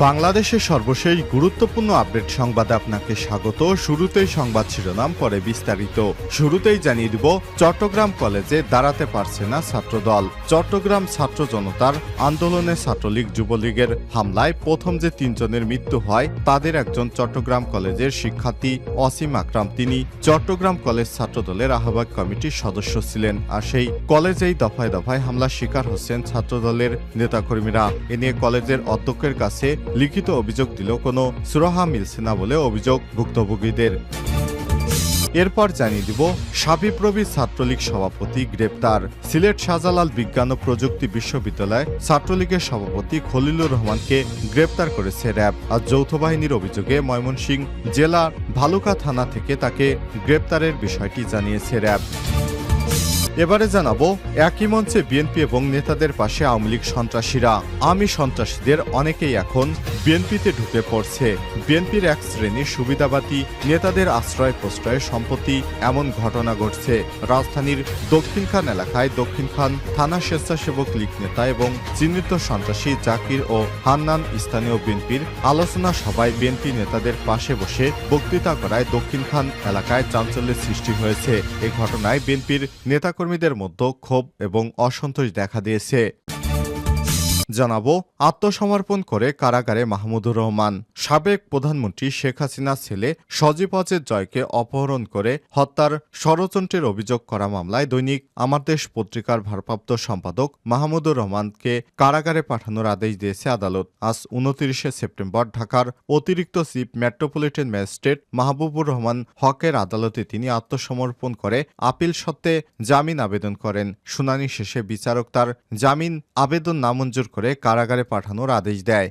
বাংলাদেশের সর্বশেষ গুরুত্বপূর্ণ আপডেট সংবাদে আপনাকে স্বাগত। শুরুতেই সংবাদ শিরোনাম, পরে বিস্তারিত। শুরুতেই জানিয়ে দিব, চট্টগ্রাম কলেজে দাঁড়াতে পারছে না ছাত্রদল। চট্টগ্রাম ছাত্র জনতার আন্দোলনে ছাত্রলীগ যুবলীগের হামলায় প্রথম যে 3 জনের মৃত্যু হয় তাদের একজন চট্টগ্রাম কলেজের শিক্ষার্থী অসীম আকরাম। তিনি চট্টগ্রাম কলেজ ছাত্রদলের আহ্বায়ক কমিটির সদস্য ছিলেন। আর সেই কলেজেই দফায় দফায় হামলার শিকার হচ্ছেন ছাত্রদলের নেতাকর্মীরা। এ নিয়ে কলেজের অধ্যক্ষের কাছে লিখিত অভিযোগ দিলেও কোনো সুরাহা মিলছে না বলে অভিযোগ ভুক্তভোগীদের। এরপর জানিয়ে দিব, শাবিপ্রবি ছাত্রলীগ সভাপতি গ্রেপ্তার। সিলেট শাহজালাল বিজ্ঞান ও প্রযুক্তি বিশ্ববিদ্যালয় ছাত্রলীগের সভাপতি খলিলুর রহমানকে গ্রেপ্তার করেছে র্যাব। আজ যৌথ বাহিনীর অভিযোগে ময়মনসিংহ জেলার ভালুকা থানা থেকে তাকে গ্রেপ্তারের বিষয়টি জানিয়েছে র্যাব। এবারে জানাবো, একই মঞ্চে বিএনপি এবং নেতাদের পাশে আওয়ামী লীগ সন্ত্রাসীরা। আমি সন্ত্রাসীদের অনেকেই এখন বিএনপিতে ঢুকে পড়ছে। বিএনপির এক শ্রেণীর সুবিধাবাদী নেতাদের আশ্রয় প্রশ্রয়ে সম্প্রতি এমন ঘটনা ঘটছে। রাজধানীর দক্ষিণখান এলাকায় দক্ষিণখান থানা স্বেচ্ছাসেবক লীগ নেতা এবং চিহ্নিত সন্ত্রাসী জাকির ও হান্নান স্থানীয় বিএনপির আলোচনা সভায় বিএনপি নেতাদের পাশে বসে বক্তৃতা করায় দক্ষিণখান এলাকায় চাঞ্চল্যের সৃষ্টি হয়েছে। এই ঘটনায় বিএনপির নেতাকর্মীদের মধ্যে ক্ষোভ এবং অসন্তোষ দেখা দিয়েছে। জানাবো, আত্মসমর্পণ করে কারাগারে মাহমুদুর রহমান। সাবেক প্রধানমন্ত্রী শেখ হাসিনার ছেলে সজীব ওয়াজেদ জয়কে অপহরণ করে হত্যার ষড়যন্ত্রের অভিযোগ করা মামলায় দৈনিক আমার দেশ পত্রিকার ভারপ্রাপ্ত সম্পাদক মাহমুদুর রহমানকে কারাগারে পাঠানোর আদেশ দিয়েছে আদালত। আজ 29 সেপ্টেম্বর ঢাকার অতিরিক্ত chief metropolitan magistrate Mahbubur Rahman হকের আদালতে তিনি আত্মসমর্পণ করে আপিল সত্ত্বে জামিন আবেদন করেন। শুনানি শেষে বিচারক তার জামিন আবেদন নামঞ্জুর করে কারাগারে পাঠানোর আদেশ দেয়।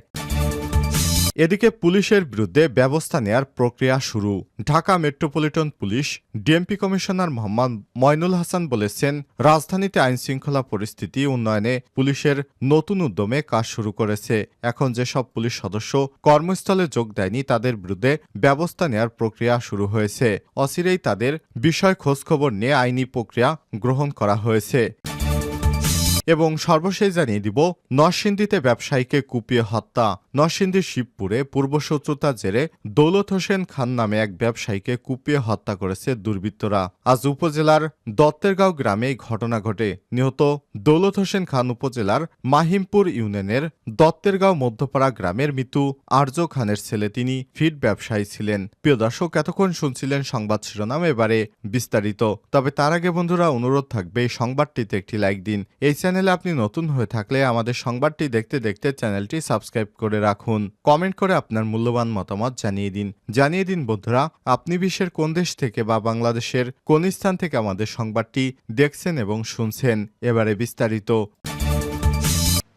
এদিকে পুলিশের বিরুদ্ধে ব্যবস্থা নেয়ার প্রক্রিয়া শুরু। Dhaka metropolitan police DMP commissioner Mohammad Moynul Hasan বলেছেন, রাজধানীতে আইনশৃঙ্খলা পরিস্থিতি উন্নয়নে পুলিশের নতুন উদ্যমে কাজ শুরু করেছে। এখন যেসব পুলিশ সদস্য কর্মস্থলে যোগ দেয়নি তাদের বিরুদ্ধে ব্যবস্থা নেয়ার প্রক্রিয়া শুরু হয়েছে। অচিরেই তাদের বিষয় খোঁজখবর নিয়ে আইনি প্রক্রিয়া গ্রহণ করা হয়েছে। এবং সর্বশেষ জানিয়ে দিব, নরসিংদীতে ব্যবসায়ীকে কুপিয়ে হত্যা। নরসিংদীর শিবপুরে পূর্বশত্রুতার জেরে দৌলত হোসেন খান নামে এক ব্যবসায়ীকে কুপিয়ে হত্যা করেছে দুর্বৃত্তরা। আজ উপজেলার দত্তেরগাঁও গ্রামে এই ঘটনা ঘটে। নিহত দৌলত হোসেন খান উপজেলার মাহিমপুর ইউনিয়নের দত্তেরগাঁও মধ্যপাড়া গ্রামের মৃত্যু আর্য খানের ছেলে। তিনি ফিড ব্যবসায়ী ছিলেন। প্রিয় দর্শক, এতক্ষণ শুনছিলেন সংবাদ শিরোনাম, এবারে বিস্তারিত। তবে তার আগে বন্ধুরা, অনুরোধ থাকবে এই সংবাদটিতে একটি লাইক দিন। এই চ্যানেলে আপনি নতুন হয়ে থাকলে আমাদের সংবাদটি দেখতে দেখতে চ্যানেলটি সাবস্ক্রাইব করে রাখুন। কমেন্ট করে আপনার মূল্যবান মতামত জানিয়ে দিন বন্ধুরা, আপনি বিশ্বের কোন দেশ থেকে বা বাংলাদেশের কোন স্থান থেকে আমাদের সংবাদটি দেখছেন এবং শুনছেন। এবারে বিস্তারিত।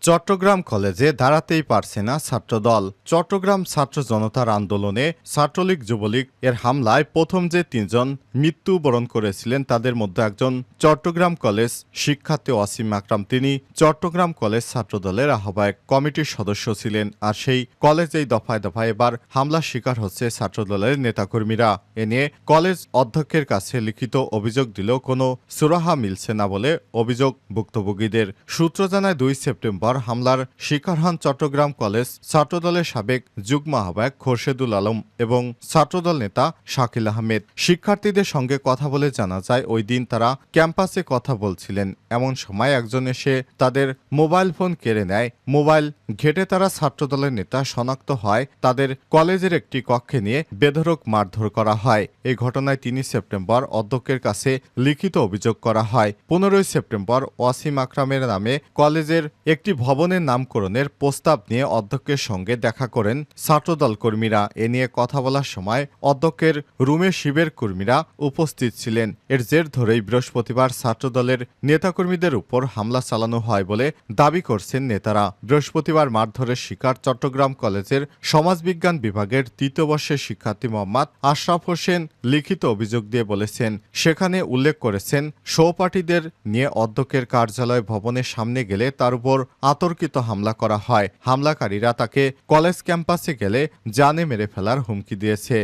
চট্টগ্রাম কলেজে দাঁড়াতেই পারছে না ছাত্রদল। চট্টগ্রাম ছাত্র জনতার আন্দোলনে ছাত্রলীগ যুবলীগ এর হামলায় প্রথম যে 3 জন মৃত্যুবরণ করেছিলেন তাদের মধ্যে একজন চট্টগ্রাম কলেজ শিক্ষার্থী অসীম আকরাম। তিনি চট্টগ্রাম কলেজ ছাত্রদলের আহ্বায়ক কমিটির সদস্য ছিলেন। আর সেই কলেজেই দফায় দফায় এবার হামলার শিকার হচ্ছে ছাত্রদলের নেতাকর্মীরা। এ নিয়ে কলেজ অধ্যক্ষের কাছে লিখিত অভিযোগ দিলেও কোনো সুরাহা মিলছে না বলে অভিযোগ ভুক্তভোগীদের। সূত্র জানায়, 2 সেপ্টেম্বর হামলার শিকার হন চট্টগ্রাম কলেজ ছাত্রদলের সাবেক যুগ্ম আহ্বায়ক খোরশেদুল আলম এবং ছাত্রদল নেতা শাকিল আহমেদ। শিক্ষার্থীদের সঙ্গে কথা বলে জানা যায়, ওই দিন তারা ক্যাম্পাসে কথা বলছিলেন। এমন সময় একজন এসে তাদের মোবাইল ফোন কেড়ে নেয়। মোবাইল ঘেটে তারা ছাত্রদলের নেতা শনাক্ত হয়। তাদের কলেজের একটি কক্ষে নিয়ে বেধড়ক মারধর করা হয়। এই ঘটনায় 3 সেপ্টেম্বর অধ্যক্ষের কাছে লিখিত অভিযোগ করা হয়। 15 সেপ্টেম্বর অসীম আকরামের নামে কলেজের একটি ভবনের নামকরণের প্রস্তাব নিয়ে অধ্যক্ষের সঙ্গে দেখা করেন ছাত্রদল কর্মীরা। এ নিয়ে কথা বলার সময় অধ্যক্ষের রুমে শিবের কর্মীরা উপস্থিত ছিলেন। এর জের ধরেই বৃহস্পতিবার ছাত্রদলের নেতাকর্মীদের উপর হামলা চালানো হয় বলে দাবি করছেন নেতারা। বৃহস্পতিবার মারধরের শিকার চট্টগ্রাম কলেজের সমাজবিজ্ঞান বিভাগের 3য় বর্ষের শিক্ষার্থী মোহাম্মদ আশরাফ হোসেন লিখিত অভিযোগ দিয়ে বলেছেন, সেখানে উল্লেখ করেছেন সহপাঠীদের নিয়ে অধ্যক্ষের কার্যালয় ভবনের সামনে গেলে তার উপর আতর্কিত হামলা করা হয়। হামলাকারীরা তাকে কলেজ ক্যাম্পাসে গেলে জানে মেরে ফেলার হুমকি দিয়েছে।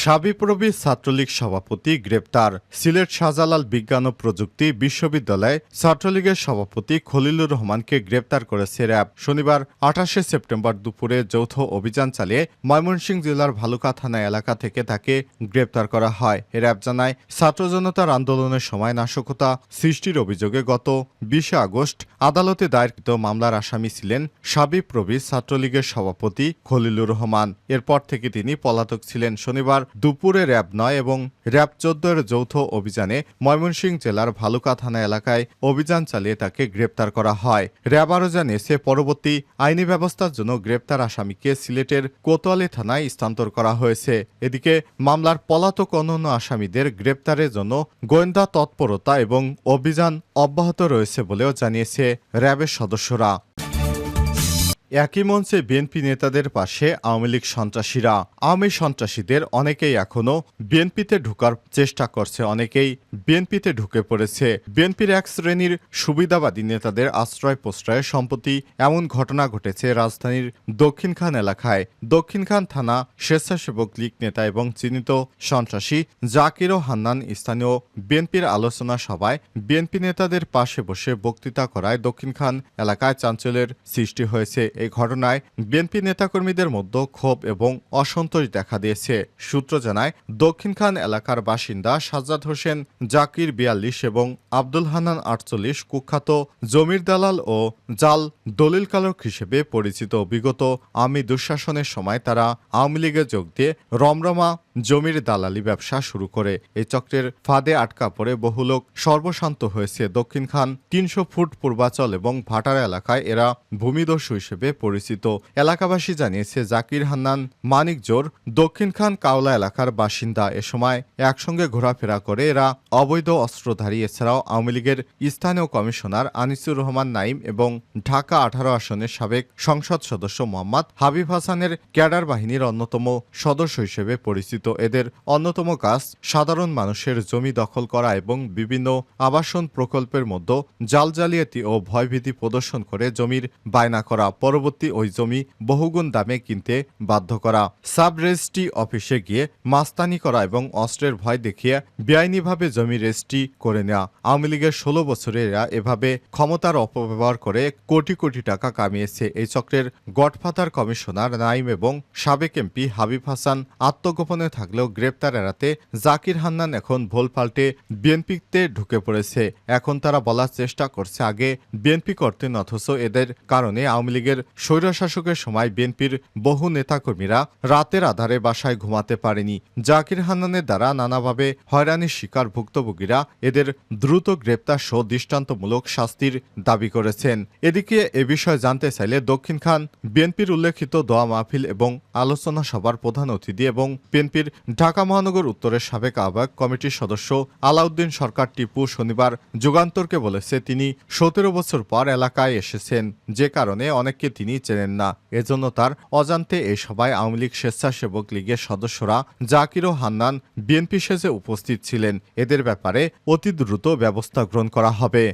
শাবিপ্রবি ছাত্রলীগ সভাপতি গ্রেপ্তার। সিলেট শাহজালাল বিজ্ঞান ও প্রযুক্তি বিশ্ববিদ্যালয়ে ছাত্রলীগের সভাপতি খলিলুর রহমানকে গ্রেপ্তার করেছে র্যাব। শনিবার ২৮ সেপ্টেম্বর দুপুরে যৌথ অভিযান চালিয়ে ময়মনসিংহ জেলার ভালুকা থানা এলাকা থেকে তাকে গ্রেপ্তার করা হয়। র্যাব জানায়, ছাত্র জনতার আন্দোলনের সময় নাশকতা সৃষ্টির অভিযোগে গত ২০ আগস্ট আদালতে দায়েরকৃত মামলার আসামি ছিলেন শাবিপ্রবি ছাত্রলীগের সভাপতি খলিলুর রহমান। এরপর থেকে তিনি পলাতক ছিলেন। শনিবার দুপুরে র্যাব ৯ এবং র্যাব ১৪ এর যৌথ অভিযানে ময়মনসিংহ জেলার ভালুকা থানা এলাকায় অভিযান চালিয়ে তাকে গ্রেপ্তার করা হয়। র্যাব আরও জানিয়েছে, পরবর্তী আইনি ব্যবস্থার জন্য গ্রেপ্তার আসামিকে সিলেটের কোতোয়ালি থানায় স্থানান্তর করা হয়েছে। এদিকে মামলার পলাতক অন্যান্য আসামিদের গ্রেপ্তারের জন্য গোয়েন্দা তৎপরতা এবং অভিযান অব্যাহত রয়েছে বলেও জানিয়েছে র্যাবের সদস্যরা। একই মঞ্চে বিএনপি নেতাদের পাশে আওয়ামী লীগ সন্ত্রাসীরা। আওয়ামী সন্ত্রাসীদের অনেকেই এখনও বিএনপিতে ঢোকার চেষ্টা করছে, অনেকেই বিএনপিতে ঢুকে পড়েছে। বিএনপির এক শ্রেণীর সুবিধাবাদী নেতাদের আশ্রয় প্রশ্রয়ে সম্প্রতি এমন ঘটনা ঘটেছে রাজধানীর দক্ষিণখান এলাকায়। দক্ষিণখান থানা স্বেচ্ছাসেবক লীগ নেতা এবং চিহ্নিত সন্ত্রাসী জাকির ও হান্নান স্থানীয় বিএনপির আলোচনা সভায় বিএনপি নেতাদের পাশে বসে বক্তৃতা করায় দক্ষিণখান এলাকায় চাঞ্চল্যের সৃষ্টি হয়েছে। এই ঘটনায় বিএনপি নেতাকর্মীদের মধ্যে ক্ষোভ এবং অসন্তোষ দেখা দিয়েছে। সূত্র জানায়, দক্ষিণখান এলাকার বাসিন্দা সাজ্জাদ হোসেন জাকির ৪২ এবং আব্দুল হান্নান ৪৮ কুখ্যাত জমির দালাল ও জাল দলিলকারক হিসেবে পরিচিত। বিগত আওয়ামী দুঃশাসনের সময় তারা আওয়ামী লীগে যোগ দিয়ে রমরমা জমির দালালি ব্যবসা শুরু করে। এই চক্রের ফাঁদে আটকা পড়ে বহু লোক সর্বশান্ত হয়েছে। দক্ষিণখান ৩০০ ফুট পূর্বাচল এবং ভাটারা এলাকায় এরা ভূমিদস্যু হিসেবে পরিচিত। এলাকাবাসী জানিয়েছে, জাকির হান্নান মানিকজোর দক্ষিণখান কাওলা এলাকার বাসিন্দা। এ সময় একসঙ্গে ঘোরাফেরা করে এরা অবৈধ অস্ত্রধারী। এছাড়াও আওয়ামী লীগের স্থানীয় কমিশনার আনিসুর রহমান নাইম এবং ঢাকা ১৮ আসনের সাবেক সংসদ সদস্য মোহাম্মদ হাবিব হাসানের ক্যাডার বাহিনীর অন্যতম সদস্য হিসেবে পরিচিত। এদের অন্যতম কাজ সাধারণ মানুষের জমি দখল করা এবং বিভিন্ন আবাসন প্রকল্পের মধ্যে জাল জালিয়াতি ও ভয়ভীতি প্রদর্শন করে জমির বায়না করা, পরবর্তী ওই জমি বহুগুণ দামে কিনতে বাধ্য করা, সাব রেজিস্ট্রি অফিসে গিয়ে মাস্তানি করা এবং অস্ত্রের ভয় দেখিয়ে বেআইনিভাবে জমি রেজিস্ট্রি করে নেওয়া। আওয়ামী লীগের ১৬ বছরে এরা এভাবে ক্ষমতার অপব্যবহার করে কোটি কোটি টাকা কামিয়েছে। এই চক্রের গডফাদার কমিশনার নাইম এবং সাবেক এমপি হাবিব হাসান আত্মগোপনে থাকলেও গ্রেপ্তার এড়াতে জাকির হান্নান এখন ভোল পাল্টে বিএনপিতে ঢুকে পড়েছে। এখন তারা বলার চেষ্টা করছে আগে বিএনপি করতেন, অথচ এদের কারণে আওয়ামী লীগের স্বৈরশাসকের সময় বিএনপির বহু নেতাকর্মীরা রাতের আধারে বাসায় ঘুমাতে পারেনি। জাকির হান্নানের দ্বারা নানাভাবে হয়রানির শিকার ভুক্তভোগীরা এদের দ্রুত গ্রেপ্তার সহ দৃষ্টান্তমূলক শাস্তির দাবি করেছেন। এদিকে এ বিষয়ে জানতে চাইলে দক্ষিণখান বিএনপির উল্লেখিত দোয়া মাহফিল এবং আলোচনা সভার প্রধান অতিথি এবং বিএনপির ঢাকা মহানগর উত্তরের সাবেক আহ্বায়ক কমিটির সদস্য আলাউদ্দিন সরকার টিপু শনিবার যুগান্তরকে বলেছে, তিনি ১৭ বছর পর এলাকায় এসেছেন, যে কারণে অনেককে তিনি চেনেন না। এজন্য তার অজান্তে এই সভায় আওয়ামী লীগ স্বেচ্ছাসেবক লীগের সদস্যরা জাকির ও হান্নান বিএনপি সেজে উপস্থিত ছিলেন। এদের ব্যাপারে অতি দ্রুত ব্যবস্থা গ্রহণ করা হবে।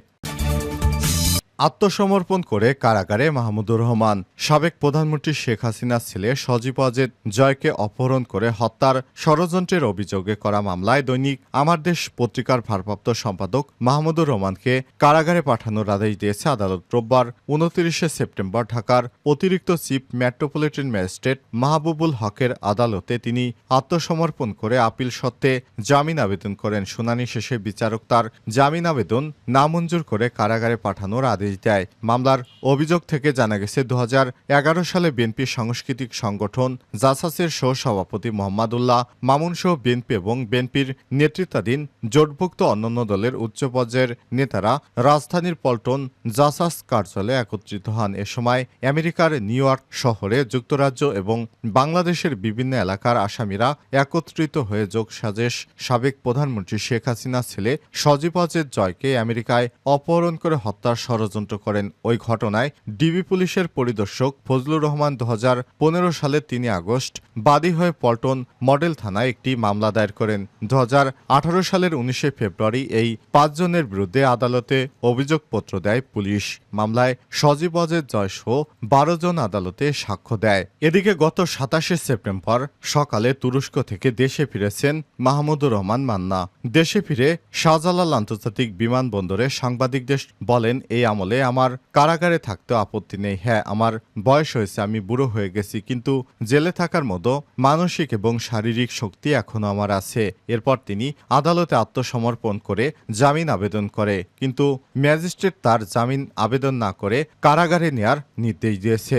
আত্মসমর্পণ করে কারাগারে মাহমুদুর রহমান। সাবেক প্রধানমন্ত্রী শেখ হাসিনার ছেলে সজীব ওয়াজেদ জয়কে অপহরণ করে হত্যার ষড়যন্ত্রের অভিযোগে করা মামলায় দৈনিক আমার দেশ পত্রিকার ভারপ্রাপ্ত সম্পাদক মাহমুদুর রহমানকে কারাগারে পাঠানোর আদেশ দিয়েছে আদালত। রোববার ২৯ সেপ্টেম্বর ঢাকার অতিরিক্ত চিফ মেট্রোপলিটন ম্যাজিস্ট্রেট মাহবুবুল হকের আদালতে তিনি আত্মসমর্পণ করে আপিল সত্ত্বে জামিন আবেদন করেন। শুনানি শেষে বিচারক তার জামিন আবেদন নামঞ্জুর করে কারাগারে পাঠানোর আদেশ দেয়। মামলার অভিযোগ থেকে জানা গেছে, ২০১১ সালে বিএনপি সাংস্কৃতিক সংগঠন জাসাসের সহ-সভাপতি মোহাম্মদুল্লাহ মামুন সহ বিএনপি এবং বিএনপির নেতৃত্বাধীন জোটভুক্ত অন্যান্য দলের উচ্চ পর্যায়ের নেতারা রাজধানীর পল্টন জাসাস কার্যালয়ে একত্রিত হন। এ সময় আমেরিকার নিউ ইয়র্ক শহরে যুক্তরাজ্য এবং বাংলাদেশের বিভিন্ন এলাকার আসামিরা একত্রিত হয়ে যোগসাজশ সাবেক প্রধানমন্ত্রী শেখ হাসিনার ছেলে সজীব ওয়াজেদ জয়কে আমেরিকায় অপহরণ করে হত্যার ষড়যন্ত্র ষড়যন্ত্র করেন। ওই ঘটনায় ডিবি পুলিশের পরিদর্শক ফজলুর রহমান 2015 সালের 3 আগস্ট বাদী হয়ে পল্টন মডেল থানায় একটি মামলা দায়ের করেন। 2018 সালের 19 ফেব্রুয়ারি এই 5 জনের বিরুদ্ধে আদালতে অভিযোগপত্র দেয় পুলিশ। মামলায় সজীব অজয় জয়সহ 12 জন আদালতে সাক্ষ্য দেয়। এদিকে গত 27 সেপ্টেম্বর সকালে তুরস্ক থেকে দেশে ফিরেছেন মাহমুদুর রহমান মান্না। দেশে ফিরে শাহজালাল আন্তর্জাতিক বিমানবন্দরে সাংবাদিকদের বলেন, এই আমলে আমার কারাগারে থাকতে আপত্তি নেই। হ্যাঁ, আমার বয়স হয়েছে, আমি বুড়ো হয়ে গেছি, কিন্তু জেলে থাকার মতো মানসিক এবং শারীরিক শক্তি এখনো আমার আছে। এরপর তিনি আদালতে আত্মসমর্পণ করে জামিন আবেদন করে, কিন্তু ম্যাজিস্ট্রেট তার জামিন আবেদন না করে কারাগারে নেয়ার নির্দেশ দিয়েছে।